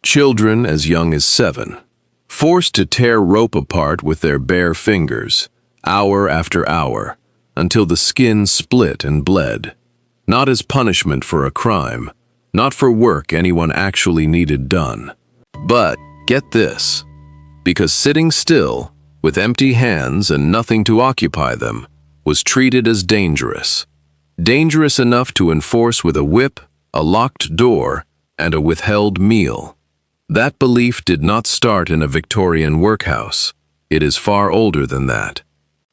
children as young as 7, forced to tear rope apart with their bare fingers, hour after hour, until the skin split and bled, not as punishment for a crime, not for work anyone actually needed done. But, get this, because sitting still, with empty hands and nothing to occupy them, was treated as dangerous. Dangerous enough to enforce with a whip, a locked door, and a withheld meal. That belief did not start in a Victorian workhouse. It is far older than that.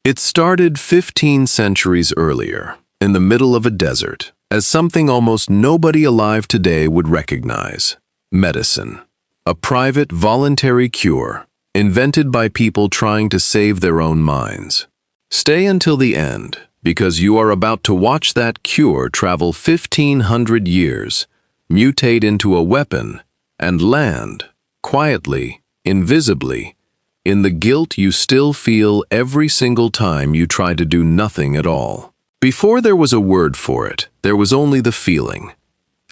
It started 15 centuries earlier, in the middle of a desert, as something almost nobody alive today would recognize: medicine. A private, voluntary cure, invented by people trying to save their own minds. Stay until the end, because you are about to watch that cure travel 1,500 years, mutate into a weapon, and land, quietly, invisibly, in the guilt you still feel every single time you try to do nothing at all. Before there was a word for it, there was only the feeling.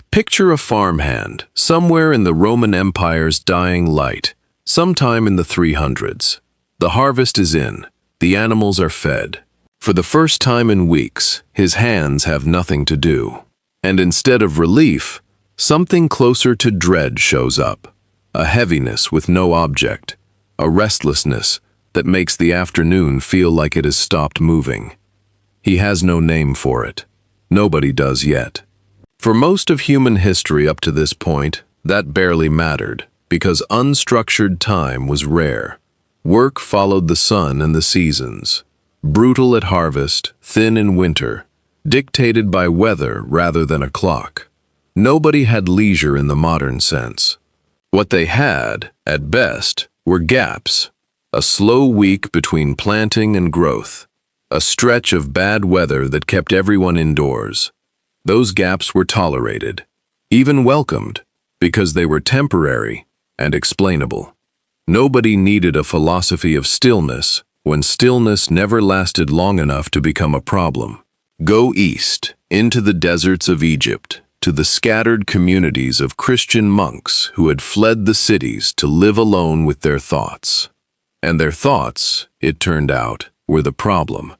Picture a farmhand, somewhere in the Roman Empire's dying light, sometime in the 300s. The harvest is in, the animals are fed. For the first time in weeks, his hands have nothing to do. And instead of relief, something closer to dread shows up. A heaviness with no object, a restlessness that makes the afternoon feel like it has stopped moving. He has no name for it. Nobody does yet. For most of human history up to this point, that barely mattered, because unstructured time was rare. Work followed the sun and the seasons. Brutal at harvest, thin in winter, dictated by weather rather than a clock. Nobody had leisure in the modern sense. What they had, at best, were gaps. A slow week between planting and growth. A stretch of bad weather that kept everyone indoors. Those gaps were tolerated, even welcomed, because they were temporary and explainable. Nobody needed a philosophy of stillness when stillness never lasted long enough to become a problem. Go east, into the deserts of Egypt, to the scattered communities of Christian monks who had fled the cities to live alone with their thoughts. And their thoughts, it turned out, were the problem.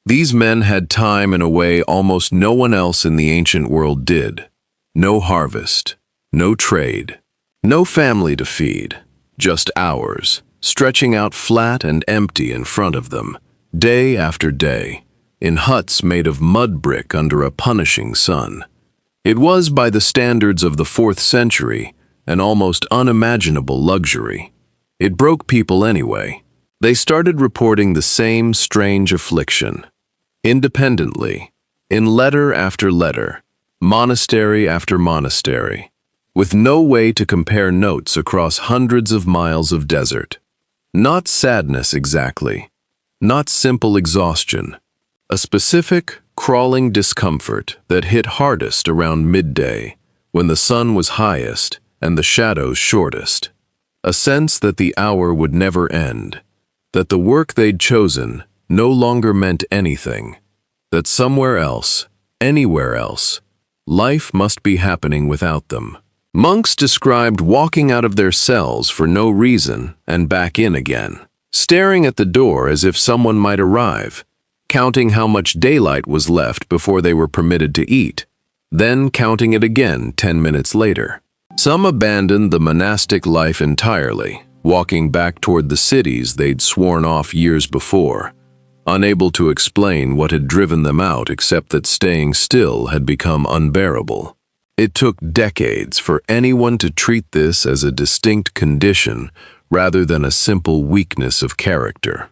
These men had time in a way almost no one else in the ancient world did. No harvest, no trade, no family to feed, just hours, stretching out flat and empty in front of them, day after day, in huts made of mud brick under a punishing sun. It was, by the standards of the 4th century, an almost unimaginable luxury. It broke people anyway. They started reporting the same strange affliction. Independently, in letter after letter, monastery after monastery, with no way to compare notes across hundreds of miles of desert. Not sadness exactly, not simple exhaustion, a specific, crawling discomfort that hit hardest around midday, when the sun was highest and the shadows shortest. A sense that the hour would never end, that the work they'd chosen no longer meant anything, that somewhere else, anywhere else, life must be happening without them. Monks described walking out of their cells for no reason and back in again, staring at the door as if someone might arrive, counting how much daylight was left before they were permitted to eat, then counting it again 10 minutes later. Some abandoned the monastic life entirely, walking back toward the cities they'd sworn off years before, unable to explain what had driven them out except that staying still had become unbearable. It took decades for anyone to treat this as a distinct condition rather than a simple weakness of character.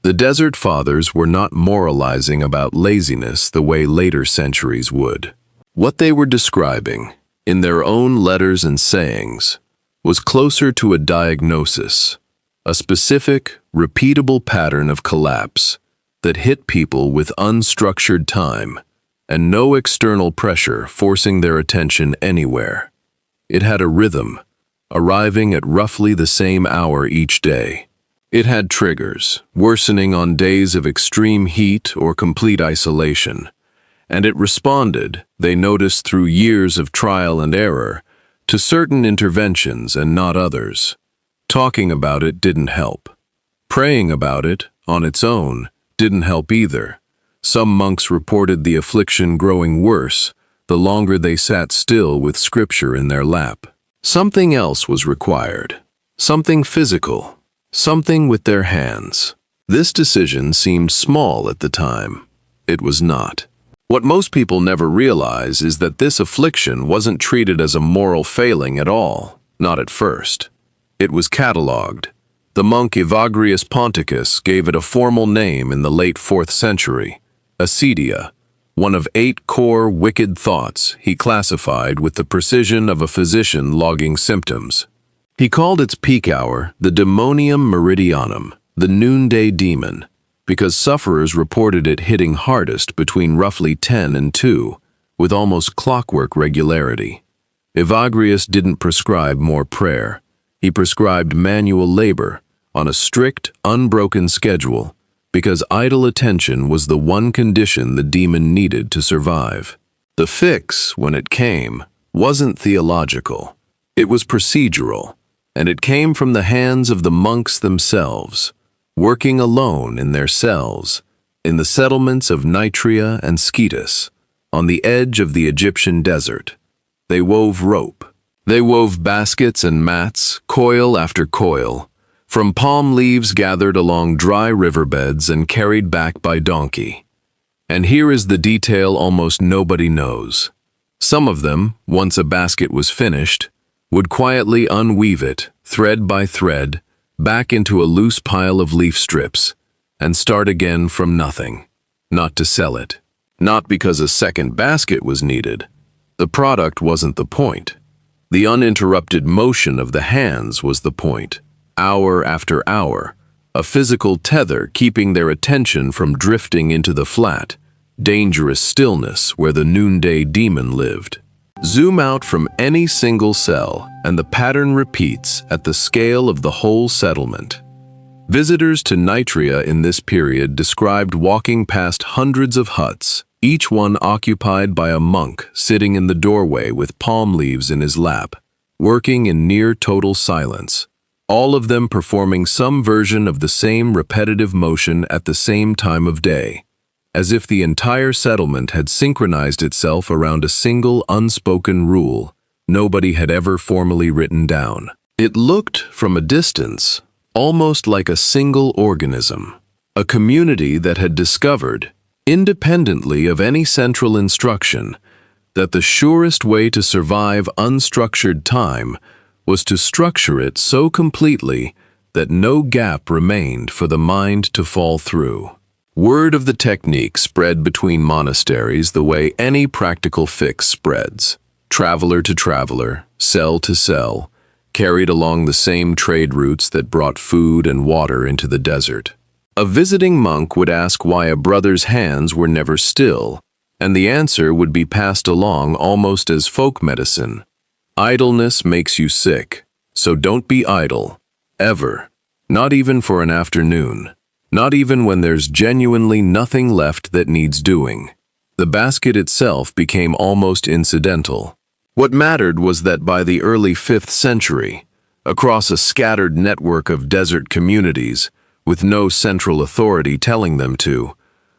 The Desert Fathers were not moralizing about laziness the way later centuries would. What they were describing, in their own letters and sayings, was closer to a diagnosis, a specific, repeatable pattern of collapse that hit people with unstructured time and no external pressure forcing their attention anywhere. It had a rhythm, arriving at roughly the same hour each day. It had triggers, worsening on days of extreme heat or complete isolation, and it responded, they noticed through years of trial and error, to certain interventions and not others. Talking about it didn't help. Praying about it, on its own, didn't help either. Some monks reported the affliction growing worse the longer they sat still with scripture in their lap. Something else was required. Something physical. Something with their hands. This decision seemed small at the time. It was not. What most people never realize is that this affliction wasn't treated as a moral failing at all, not at first. It was catalogued. The monk Evagrius Ponticus gave it a formal name in the late 4th century, acedia, one of 8 core wicked thoughts he classified with the precision of a physician logging symptoms. He called its peak hour the demonium meridianum, the noonday demon, because sufferers reported it hitting hardest between roughly 10 and 2, with almost clockwork regularity. Evagrius didn't prescribe more prayer. He prescribed manual labor on a strict, unbroken schedule, because idle attention was the one condition the demon needed to survive. The fix, when it came, wasn't theological. It was procedural, and it came from the hands of the monks themselves, working alone in their cells, in the settlements of Nitria and Scetis, on the edge of the Egyptian desert. They wove rope. They wove baskets and mats, coil after coil, from palm leaves gathered along dry riverbeds and carried back by donkey. And here is the detail almost nobody knows. Some of them, once a basket was finished, would quietly unweave it, thread by thread, back into a loose pile of leaf strips, and start again from nothing, not to sell it. Not because a second basket was needed. The product wasn't the point. The uninterrupted motion of the hands was the point. Hour after hour, a physical tether keeping their attention from drifting into the flat, dangerous stillness where the noonday demon lived. Zoom out from any single cell, and the pattern repeats at the scale of the whole settlement. Visitors to Nitria in this period described walking past hundreds of huts, each one occupied by a monk sitting in the doorway with palm leaves in his lap, working in near total silence, all of them performing some version of the same repetitive motion at the same time of day, as if the entire settlement had synchronized itself around a single unspoken rule nobody had ever formally written down. It looked, from a distance, almost like a single organism, a community that had discovered, independently of any central instruction, that the surest way to survive unstructured time was to structure it so completely that no gap remained for the mind to fall through. Word of the technique spread between monasteries the way any practical fix spreads. Traveler to traveler, cell to cell, carried along the same trade routes that brought food and water into the desert. A visiting monk would ask why a brother's hands were never still, and the answer would be passed along almost as folk medicine. Idleness makes you sick, so don't be idle, ever, not even for an afternoon, not even when there's genuinely nothing left that needs doing. The basket itself became almost incidental. What mattered was that by the early 5th century, across a scattered network of desert communities, with no central authority telling them to,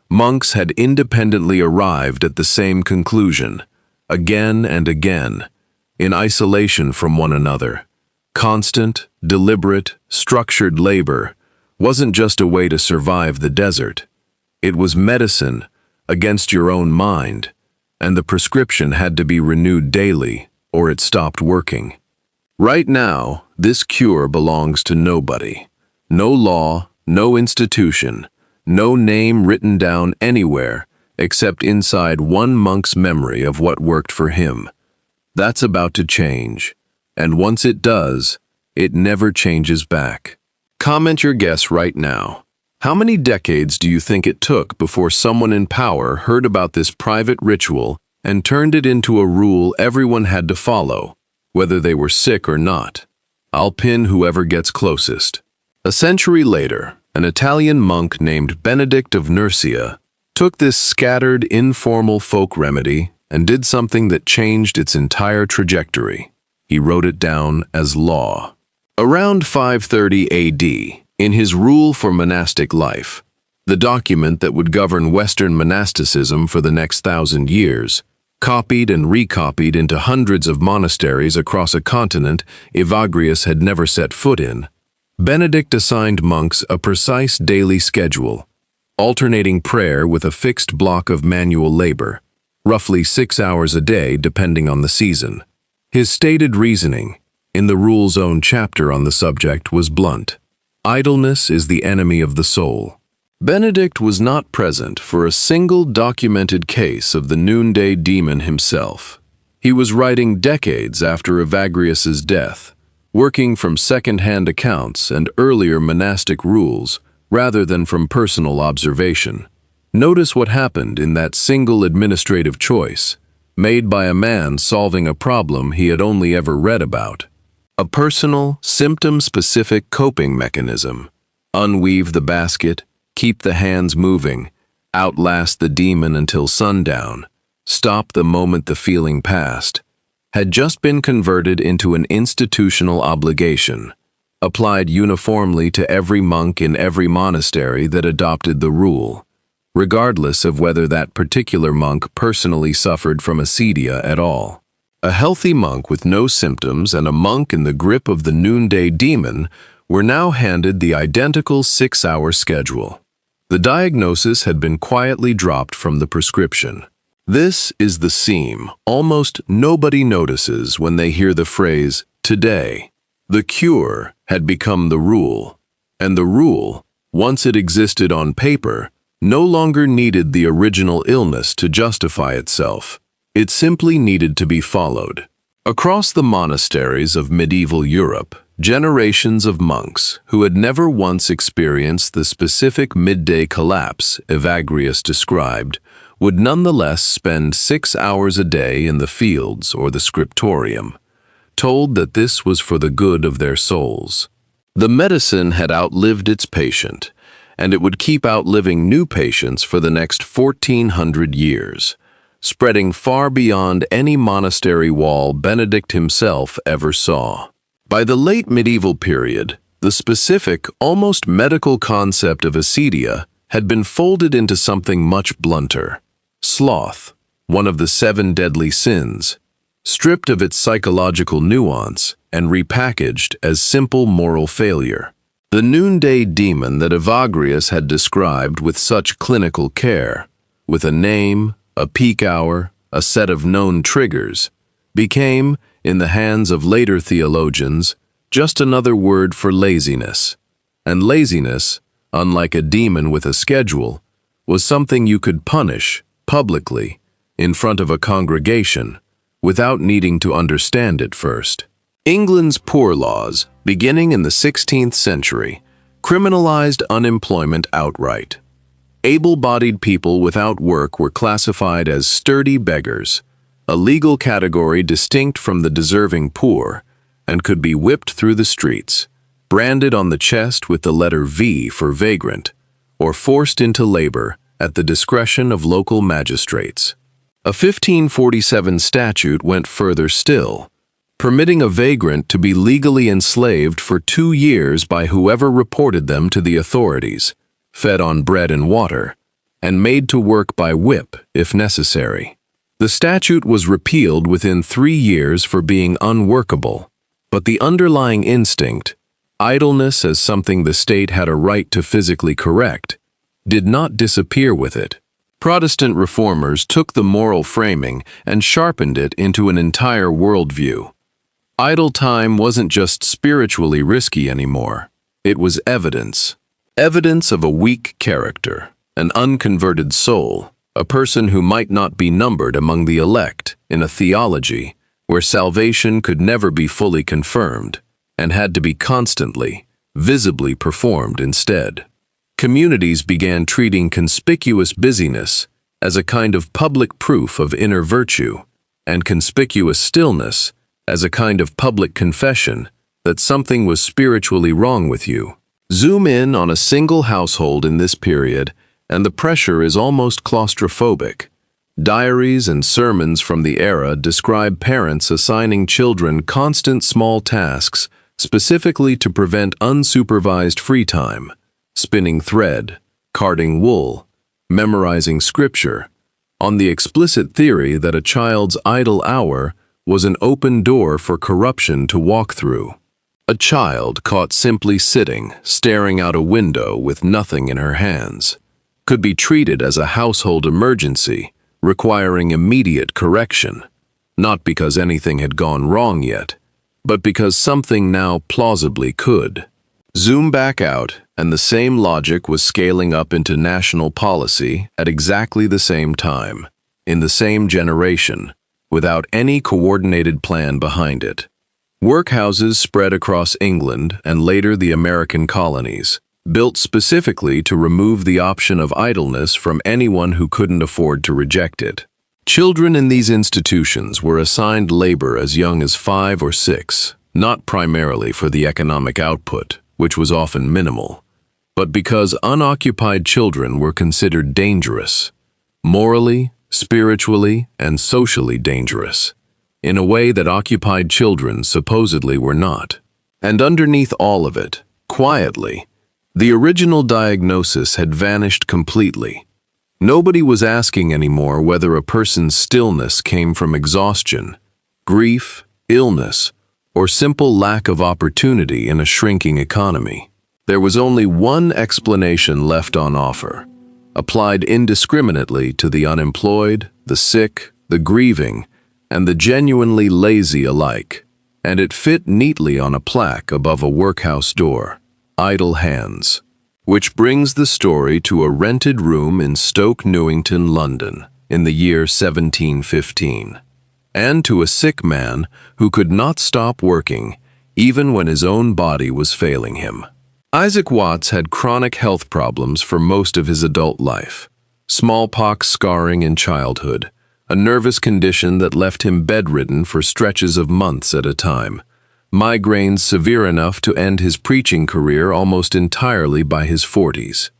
monks had independently arrived at the same conclusion, again and again, in isolation from one another. Constant, deliberate, structured labor wasn't just a way to survive the desert. It was medicine against your own mind, and the prescription had to be renewed daily, or it stopped working. Right now, this cure belongs to nobody. No law, no institution, no name written down anywhere except inside one monk's memory of what worked for him. That's about to change, and once it does, it never changes back. Comment your guess right now. How many decades do you think it took before someone in power heard about this private ritual and turned it into a rule everyone had to follow, whether they were sick or not? I'll pin whoever gets closest. A century later, an Italian monk named Benedict of Nursia took this scattered, informal folk remedy and did something that changed its entire trajectory. he wrote it down as law. Around 530 AD, in his Rule for Monastic Life, the document that would govern Western monasticism for the next 1,000 years, copied and recopied into hundreds of monasteries across a continent Evagrius had never set foot in, Benedict assigned monks a precise daily schedule, alternating prayer with a fixed block of manual labor, roughly 6 hours a day depending on the season. His stated reasoning, in the Rule's own chapter on the subject, was blunt. Idleness is the enemy of the soul. Benedict was not present for a single documented case of the noonday demon himself. He was writing decades after Evagrius's death, working from second-hand accounts and earlier monastic rules rather than from personal observation. Notice what happened in that single administrative choice, made by a man solving a problem he had only ever read about. A personal, symptom-specific coping mechanism. Unweave the basket, keep the hands moving, outlast the demon until sundown, stop the moment the feeling passed, had just been converted into an institutional obligation, applied uniformly to every monk in every monastery that adopted the rule, regardless of whether that particular monk personally suffered from acedia at all. A healthy monk with no symptoms and a monk in the grip of the noonday demon were now handed the identical 6-hour schedule. The diagnosis had been quietly dropped from the prescription. This is the seam almost nobody notices when they hear the phrase, "today." The cure had become the rule, and the rule, once it existed on paper, no longer needed the original illness to justify itself. It simply needed to be followed. Across the monasteries of medieval Europe, generations of monks who had never once experienced the specific midday collapse Evagrius described would nonetheless spend 6 hours a day in the fields or the scriptorium, told that this was for the good of their souls. The medicine had outlived its patient, and it would keep outliving new patients for the next 1,400 years, spreading far beyond any monastery wall Benedict himself ever saw. By the late medieval period, the specific, almost medical concept of acedia had been folded into something much blunter. Sloth, one of the 7 deadly sins, stripped of its psychological nuance and repackaged as simple moral failure. The noonday demon that Evagrius had described with such clinical care, with a name, a peak hour, a set of known triggers, became, in the hands of later theologians, just another word for laziness. And laziness, unlike a demon with a schedule, was something you could punish, publicly, in front of a congregation, without needing to understand it first. England's poor laws, beginning in the 16th century, criminalized unemployment outright. Able-bodied people without work were classified as sturdy beggars, a legal category distinct from the deserving poor, and could be whipped through the streets, branded on the chest with the letter V for vagrant, or forced into labor at the discretion of local magistrates. A 1547 statute went further still, permitting a vagrant to be legally enslaved for 2 years by whoever reported them to the authorities, fed on bread and water, and made to work by whip if necessary. The statute was repealed within 3 years for being unworkable, but the underlying instinct, idleness as something the state had a right to physically correct, did not disappear with it. Protestant reformers took the moral framing and sharpened it into an entire worldview. Idle time wasn't just spiritually risky anymore. It was evidence. Evidence of a weak character, an unconverted soul, a person who might not be numbered among the elect in a theology where salvation could never be fully confirmed and had to be constantly, visibly performed instead. Communities began treating conspicuous busyness as a kind of public proof of inner virtue, and conspicuous stillness as a kind of public confession that something was spiritually wrong with you. Zoom in on a single household in this period, and the pressure is almost claustrophobic. Diaries and sermons from the era describe parents assigning children constant small tasks specifically to prevent unsupervised free time: spinning thread, carding wool, memorizing scripture, on the explicit theory that a child's idle hour was an open door for corruption to walk through. A child caught simply sitting, staring out a window with nothing in her hands, could be treated as a household emergency, requiring immediate correction, not because anything had gone wrong yet, but because something now plausibly could. Zoom back out, and the same logic was scaling up into national policy at exactly the same time, in the same generation, without any coordinated plan behind it. Workhouses spread across England and later the American colonies, built specifically to remove the option of idleness from anyone who couldn't afford to reject it. Children in these institutions were assigned labor as young as 5 or 6, not primarily for the economic output, which was often minimal, but because unoccupied children were considered dangerous, morally, spiritually, and socially dangerous, in a way that occupied children supposedly were not. And underneath all of it, quietly, the original diagnosis had vanished completely. Nobody was asking anymore whether a person's stillness came from exhaustion, grief, illness, or simple lack of opportunity in a shrinking economy. There was only one explanation left on offer, applied indiscriminately to the unemployed, the sick, the grieving, and the genuinely lazy alike, and it fit neatly on a plaque above a workhouse door: idle hands. Which brings the story to a rented room in Stoke Newington, London, in the year 1715, and to a sick man who could not stop working, even when his own body was failing him. Isaac Watts had chronic health problems for most of his adult life: smallpox scarring in childhood, a nervous condition that left him bedridden for stretches of months at a time, migraines severe enough to end his preaching career almost entirely by his 40s.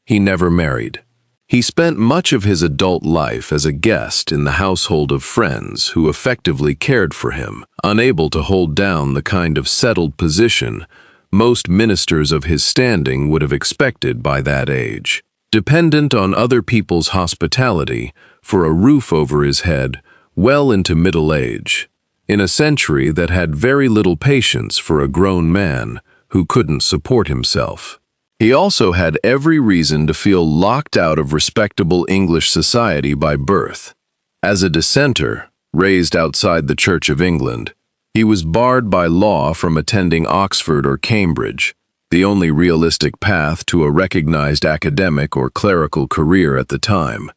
He never married. He spent much of his adult life as a guest in the household of friends who effectively cared for him, unable to hold down the kind of settled position most ministers of his standing would have expected by that age. Dependent on other people's hospitality for a roof over his head well into middle age, in a century that had very little patience for a grown man who couldn't support himself. He also had every reason to feel locked out of respectable English society by birth. As a dissenter, raised outside the Church of England, he was barred by law from attending Oxford or Cambridge, the only realistic path to a recognized academic or clerical career at the time.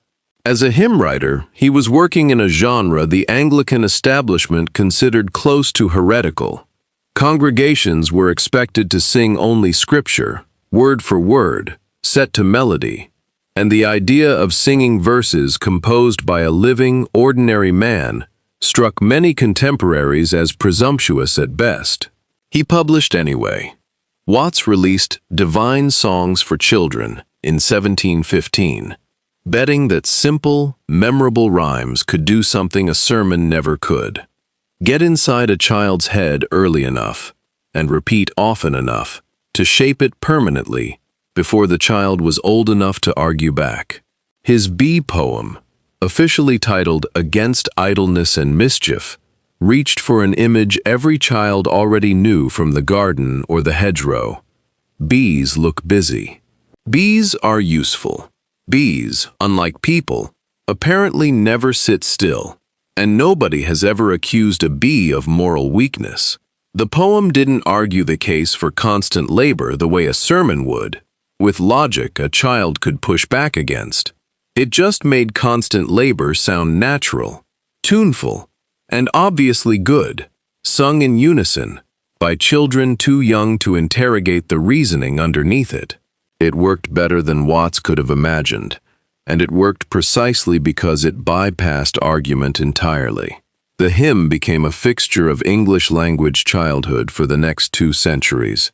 As a hymn writer, he was working in a genre the Anglican establishment considered close to heretical. Congregations were expected to sing only scripture, word for word, set to melody, and the idea of singing verses composed by a living, ordinary man struck many contemporaries as presumptuous at best. He published anyway. Watts released Divine Songs for Children in 1715, betting that simple, memorable rhymes could do something a sermon never could: get inside a child's head early enough and repeat often enough to shape it permanently before the child was old enough to argue back. His bee poem, officially titled Against Idleness and Mischief, reached for an image every child already knew from the garden or the hedgerow. Bees look busy. Bees are useful. Bees, unlike people, apparently never sit still, and nobody has ever accused a bee of moral weakness. The poem didn't argue the case for constant labor the way a sermon would, with logic a child could push back against. It just made constant labor sound natural, tuneful, and obviously good, sung in unison, by children too young to interrogate the reasoning underneath it. It worked better than Watts could have imagined, and it worked precisely because it bypassed argument entirely. The hymn became a fixture of English-language childhood for the next 2 centuries,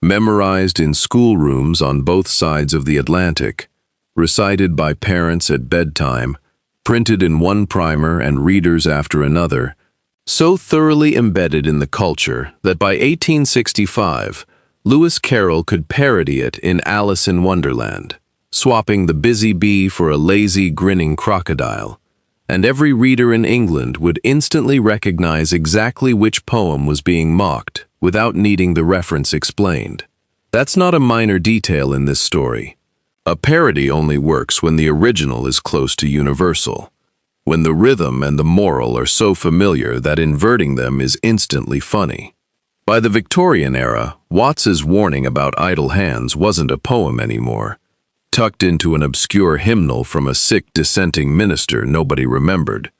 memorized in schoolrooms on both sides of the Atlantic, recited by parents at bedtime, printed in one primer and readers after another, so thoroughly embedded in the culture that by 1865, Lewis Carroll could parody it in Alice in Wonderland, swapping the busy bee for a lazy, grinning crocodile, and every reader in England would instantly recognize exactly which poem was being mocked without needing the reference explained. That's not a minor detail in this story. A parody only works when the original is close to universal, when the rhythm and the moral are so familiar that inverting them is instantly funny. By the Victorian era, Watts's warning about idle hands wasn't a poem anymore, tucked into an obscure hymnal from a sick dissenting minister nobody remembered.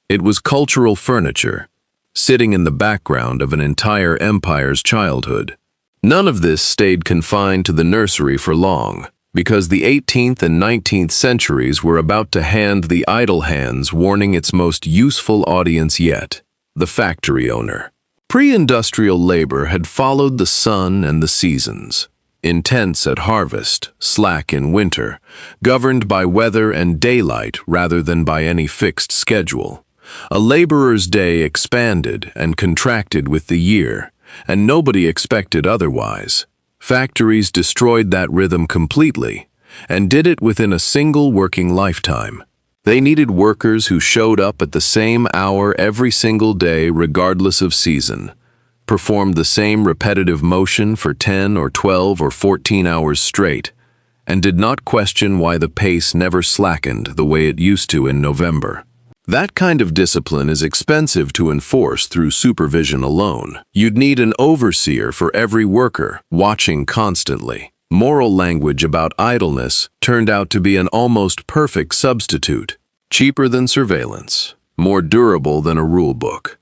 It was cultural furniture, sitting in the background of an entire empire's childhood. None of this stayed confined to the nursery for long, because the 18th and 19th centuries were about to hand the idle hands warning its most useful audience yet, the factory owner. Pre-industrial labor had followed the sun and the seasons, intense at harvest, slack in winter, governed by weather and daylight rather than by any fixed schedule. A laborer's day expanded and contracted with the year, and nobody expected otherwise. Factories destroyed that rhythm completely, and did it within a single working lifetime. They needed workers who showed up at the same hour every single day regardless of season, performed the same repetitive motion for 10 or 12 or 14 hours straight, and did not question why the pace never slackened the way it used to in November. That kind of discipline is expensive to enforce through supervision alone. You'd need an overseer for every worker, watching constantly. Moral language about idleness turned out to be an almost perfect substitute, cheaper than surveillance, more durable than a rule book.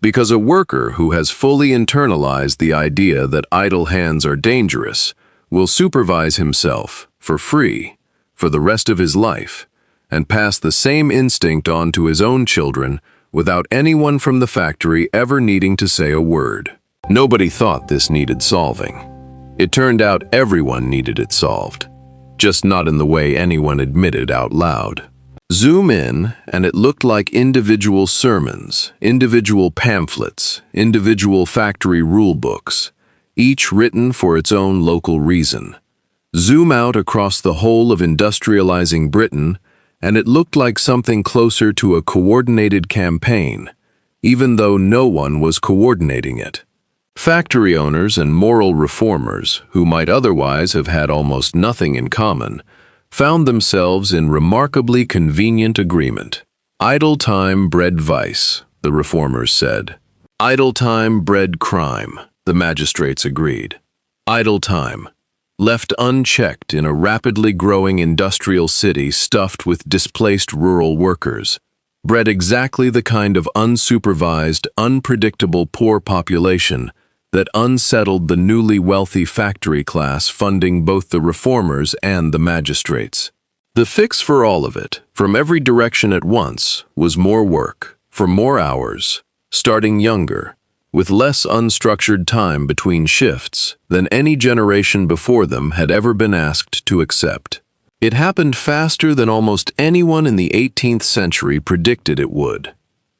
Because a worker who has fully internalized the idea that idle hands are dangerous will supervise himself, for free, for the rest of his life, and pass the same instinct on to his own children without anyone from the factory ever needing to say a word. Nobody thought this needed solving. It turned out everyone needed it solved, just not in the way anyone admitted out loud. Zoom in, and it looked like individual sermons, individual pamphlets, individual factory rule books, each written for its own local reason. Zoom out across the whole of industrializing Britain, and it looked like something closer to a coordinated campaign, even though no one was coordinating it. Factory owners and moral reformers, who might otherwise have had almost nothing in common, found themselves in remarkably convenient agreement. Idle time bred vice, the reformers said. Idle time bred crime, the magistrates agreed. Idle time, left unchecked in a rapidly growing industrial city stuffed with displaced rural workers, bred exactly the kind of unsupervised, unpredictable poor population that unsettled the newly wealthy factory class funding both the reformers and the magistrates. The fix for all of it, from every direction at once, was more work, for more hours, starting younger, with less unstructured time between shifts than any generation before them had ever been asked to accept. It happened faster than almost anyone in the 18th century predicted it would.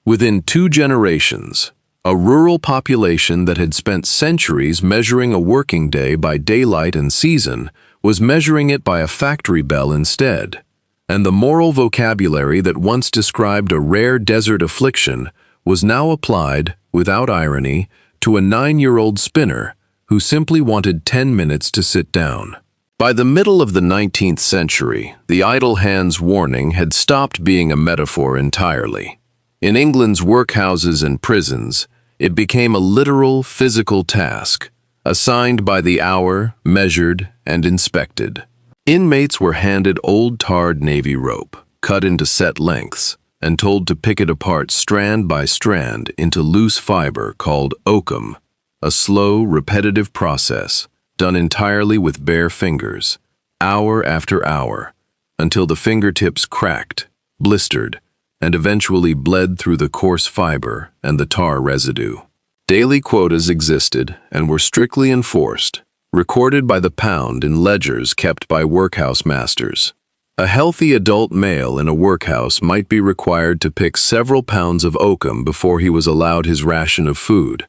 Within 2 generations, a rural population that had spent centuries measuring a working day by daylight and season was measuring it by a factory bell instead, and the moral vocabulary that once described a rare desert affliction was now applied, without irony, to a 9-year-old spinner who simply wanted 10 minutes to sit down. By the middle of the 19th century, the idle hands warning had stopped being a metaphor entirely. In England's workhouses and prisons, it became a literal, physical task, assigned by the hour, measured, and inspected. Inmates were handed old tarred navy rope, cut into set lengths, and told to pick it apart strand by strand into loose fiber called oakum, a slow, repetitive process done entirely with bare fingers, hour after hour, until the fingertips cracked, blistered, and eventually bled through the coarse fiber and the tar residue. Daily quotas existed and were strictly enforced, recorded by the pound in ledgers kept by workhouse masters. A healthy adult male in a workhouse might be required to pick several pounds of oakum before he was allowed his ration of food,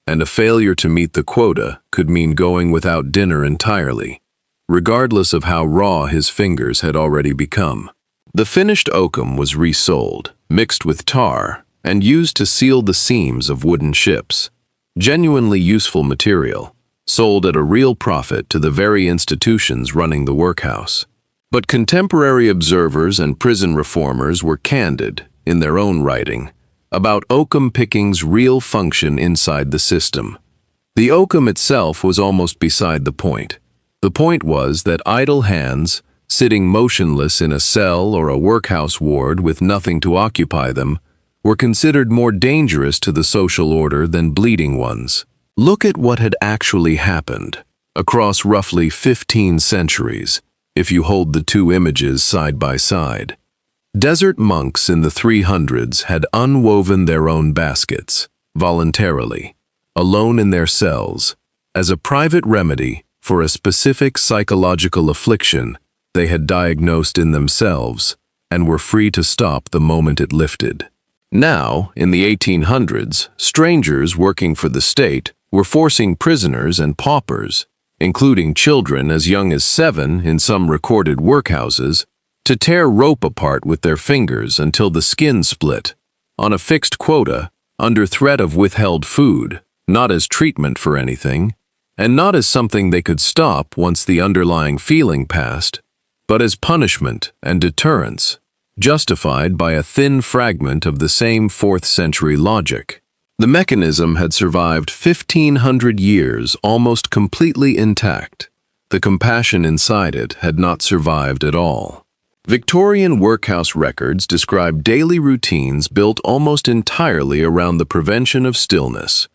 and a failure to meet the quota could mean going without dinner entirely, regardless of how raw his fingers had already become. The finished oakum was resold, mixed with tar, and used to seal the seams of wooden ships. Genuinely useful material, sold at a real profit to the very institutions running the workhouse. But contemporary observers and prison reformers were candid, in their own writing, about oakum picking's real function inside the system. The oakum itself was almost beside the point. The point was that idle hands, sitting motionless in a cell or a workhouse ward with nothing to occupy them, were considered more dangerous to the social order than bleeding ones. Look at what had actually happened across roughly 15 centuries, if you hold the two images side by side. Desert monks in the 300s had unwoven their own baskets, voluntarily, alone in their cells, as a private remedy for a specific psychological affliction they had diagnosed in themselves and were free to stop the moment it lifted. Now, in the 1800s, strangers working for the state were forcing prisoners and paupers, including children as young as 7 in some recorded workhouses, to tear rope apart with their fingers until the skin split, on a fixed quota, under threat of withheld food, not as treatment for anything, and not as something they could stop once the underlying feeling passed, but as punishment and deterrence, justified by a thin fragment of the same 4th century logic. The mechanism had survived 1,500 years almost completely intact. The compassion inside it had not survived at all. Victorian workhouse records describe daily routines built almost entirely around the prevention of stillness.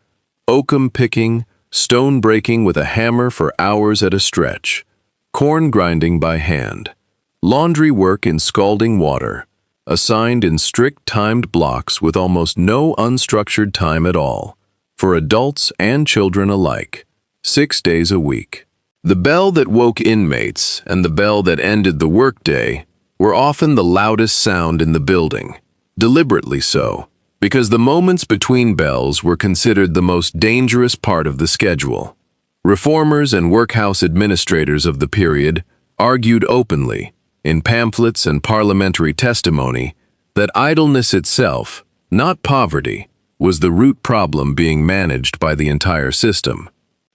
Oakum picking, stone breaking with a hammer for hours at a stretch, corn grinding by hand, laundry work in scalding water, assigned in strict timed blocks with almost no unstructured time at all, for adults and children alike, 6 days a week. The bell that woke inmates and the bell that ended the workday were often the loudest sound in the building, deliberately so, because the moments between bells were considered the most dangerous part of the schedule. Reformers and workhouse administrators of the period argued openly, in pamphlets and parliamentary testimony, that idleness itself, not poverty, was the root problem being managed by the entire system.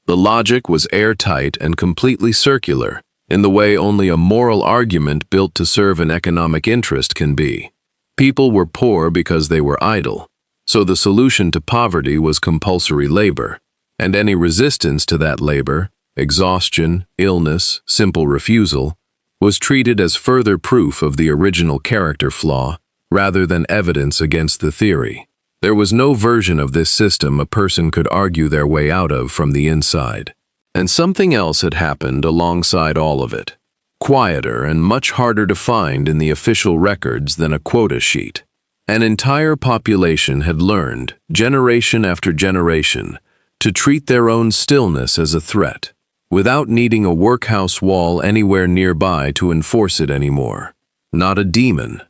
The logic was airtight and completely circular, in the way only a moral argument built to serve an economic interest can be. People were poor because they were idle, so the solution to poverty was compulsory labor, and any resistance to that labor, exhaustion, illness, simple refusal, was treated as further proof of the original character flaw, rather than evidence against the theory. There was no version of this system a person could argue their way out of from the inside. And something else had happened alongside all of it, quieter and much harder to find in the official records than a quota sheet. An entire population had learned, generation after generation, to treat their own stillness as a threat, without needing a workhouse wall anywhere nearby to enforce it anymore. Not a demon.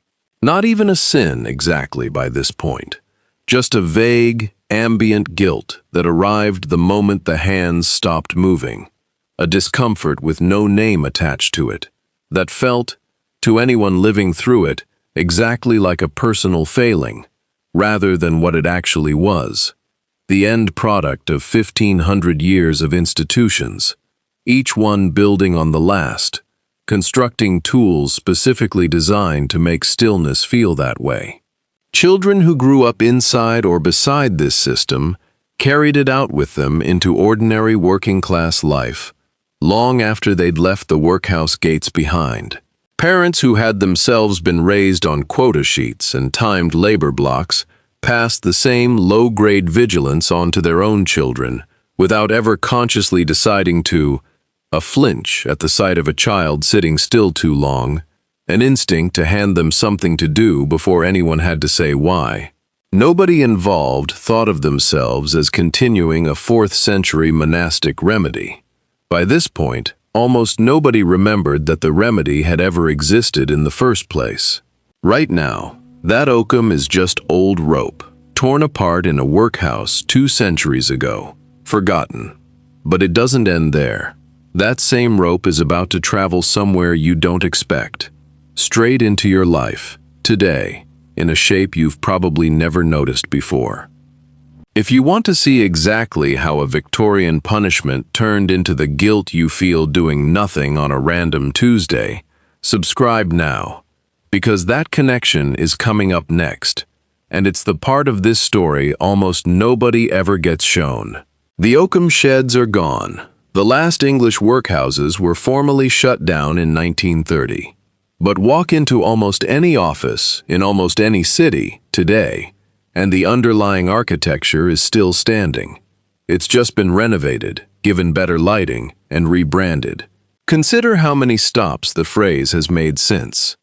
Not even a sin exactly by this point. Just a vague, ambient guilt that arrived the moment the hands stopped moving. A discomfort with no name attached to it, that felt, to anyone living through it, exactly like a personal failing, rather than what it actually was. The end product of 1,500 years of institutions, each one building on the last, constructing tools specifically designed to make stillness feel that way. Children who grew up inside or beside this system carried it out with them into ordinary working-class life, long after they'd left the workhouse gates behind. Parents who had themselves been raised on quota sheets and timed labor blocks passed the same low-grade vigilance on to their own children, without ever consciously deciding to a flinch at the sight of a child sitting still too long, an instinct to hand them something to do before anyone had to say why. Nobody involved thought of themselves as continuing a 4th century monastic remedy. By this point, almost nobody remembered that the remedy had ever existed in the first place. Right now, that oakum is just old rope, torn apart in a workhouse 2 centuries ago, forgotten. But it doesn't end there. That same rope is about to travel somewhere you don't expect, straight into your life, today, in a shape you've probably never noticed before. If you want to see exactly how a Victorian punishment turned into the guilt you feel doing nothing on a random Tuesday, subscribe now, because that connection is coming up next, and it's the part of this story almost nobody ever gets shown. The oakum sheds are gone. The last English workhouses were formally shut down in 1930. But walk into almost any office in almost any city today, and the underlying architecture is still standing. It's just been renovated, given better lighting, and rebranded. Consider how many stops the phrase has made since.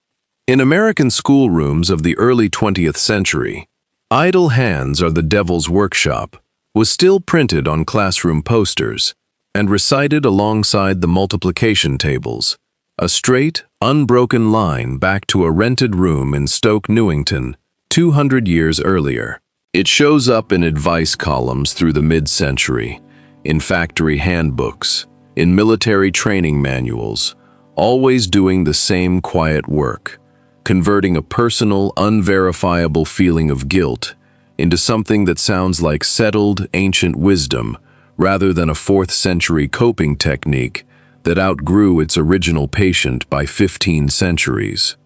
In American schoolrooms of the early 20th century, "Idle hands are the devil's workshop" was still printed on classroom posters and recited alongside the multiplication tables, a straight, unbroken line back to a rented room in Stoke Newington 200 years earlier. It shows up in advice columns through the mid-century, in factory handbooks, in military training manuals, always doing the same quiet work, converting a personal, unverifiable feeling of guilt into something that sounds like settled, ancient wisdom rather than a 4th century coping technique that outgrew its original patient by 15 centuries.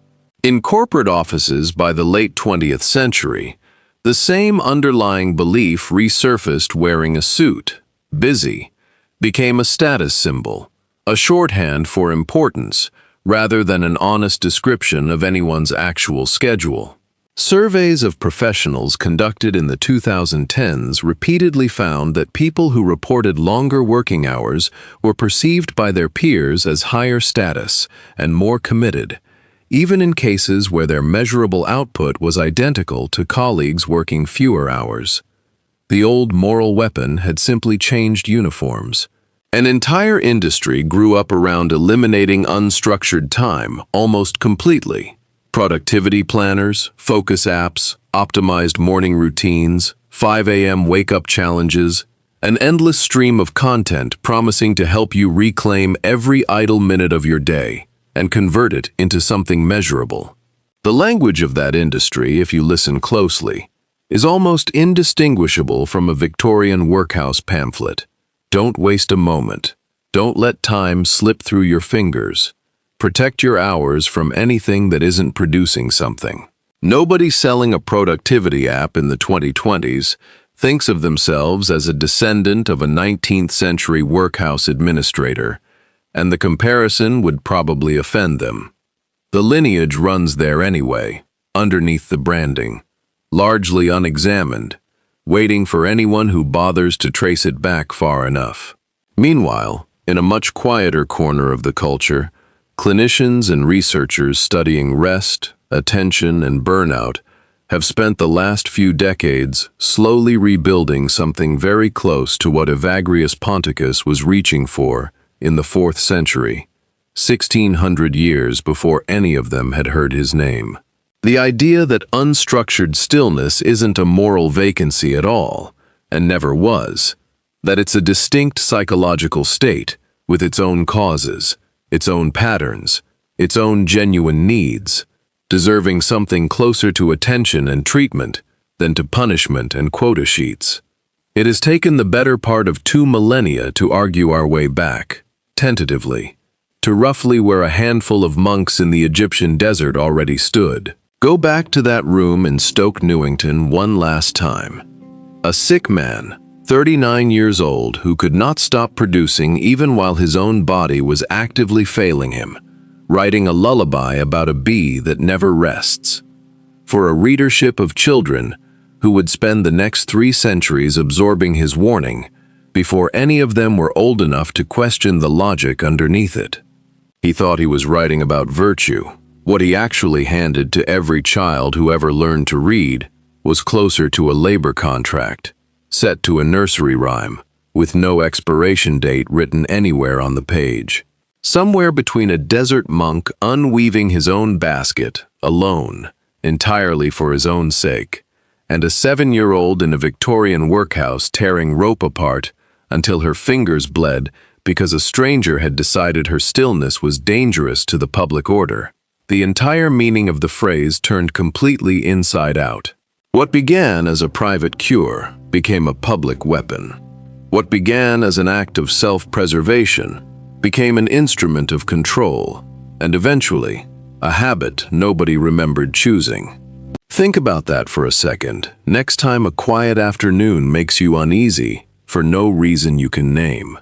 In corporate offices by the late 20th century, the same underlying belief resurfaced. Wearing a suit, busy, became a status symbol, a shorthand for importance, rather than an honest description of anyone's actual schedule. Surveys of professionals conducted in the 2010s repeatedly found that people who reported longer working hours were perceived by their peers as higher status and more committed, even in cases where their measurable output was identical to colleagues working fewer hours. The old moral weapon had simply changed uniforms. An entire industry grew up around eliminating unstructured time almost completely. Productivity planners, focus apps, optimized morning routines, 5 a.m. wake-up challenges, an endless stream of content promising to help you reclaim every idle minute of your day and convert it into something measurable. The language of that industry, if you listen closely, is almost indistinguishable from a Victorian workhouse pamphlet. Don't waste a moment. Don't let time slip through your fingers. Protect your hours from anything that isn't producing something. Nobody selling a productivity app in the 2020s thinks of themselves as a descendant of a 19th century workhouse administrator, and the comparison would probably offend them. The lineage runs there anyway, underneath the branding, largely unexamined, waiting for anyone who bothers to trace it back far enough. Meanwhile, in a much quieter corner of the culture, clinicians and researchers studying rest, attention, and burnout have spent the last few decades slowly rebuilding something very close to what Evagrius Ponticus was reaching for in the 4th century, 1600 years before any of them had heard his name. The idea that unstructured stillness isn't a moral vacancy at all, and never was, that it's a distinct psychological state with its own causes, its own patterns, its own genuine needs, deserving something closer to attention and treatment than to punishment and quota sheets. It has taken the better part of 2 millennia to argue our way back, tentatively, to roughly where a handful of monks in the Egyptian desert already stood. Go back to that room in Stoke Newington one last time. A sick man, 39 years old, who could not stop producing even while his own body was actively failing him, writing a lullaby about a bee that never rests. For a readership of children who would spend the next 3 centuries absorbing his warning before any of them were old enough to question the logic underneath it. He thought he was writing about virtue. What he actually handed to every child who ever learned to read was closer to a labor contract, set to a nursery rhyme, with no expiration date written anywhere on the page. Somewhere between a desert monk unweaving his own basket, alone, entirely for his own sake, and a 7-year-old in a Victorian workhouse tearing rope apart until her fingers bled because a stranger had decided her stillness was dangerous to the public order. The entire meaning of the phrase turned completely inside out. What began as a private cure became a public weapon. What began as an act of self-preservation became an instrument of control, and eventually, a habit nobody remembered choosing. Think about that for a second. Next time a quiet afternoon makes you uneasy for no reason you can name.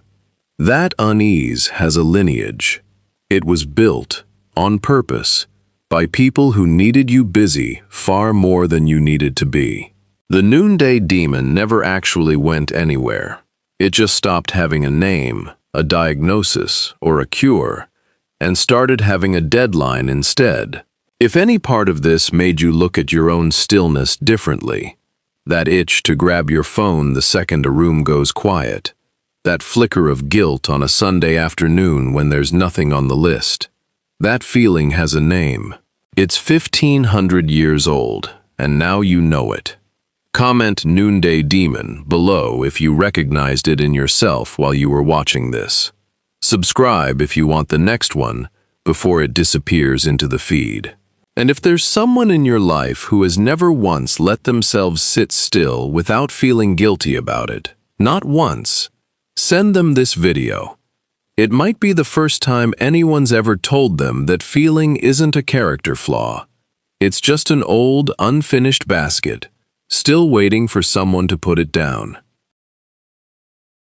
That unease has a lineage. It was built, on purpose, by people who needed you busy far more than you needed to be. The noonday demon never actually went anywhere. It just stopped having a name, a diagnosis, or a cure, and started having a deadline instead. If any part of this made you look at your own stillness differently, that itch to grab your phone the second a room goes quiet, that flicker of guilt on a Sunday afternoon when there's nothing on the list, that feeling has a name. It's 1,500 years old, and now you know it. Comment "Noonday Demon" below if you recognized it in yourself while you were watching this. Subscribe if you want the next one before it disappears into the feed. And if there's someone in your life who has never once let themselves sit still without feeling guilty about it, not once, send them this video. It might be the first time anyone's ever told them that feeling isn't a character flaw. It's just an old, unfinished basket, still waiting for someone to put it down.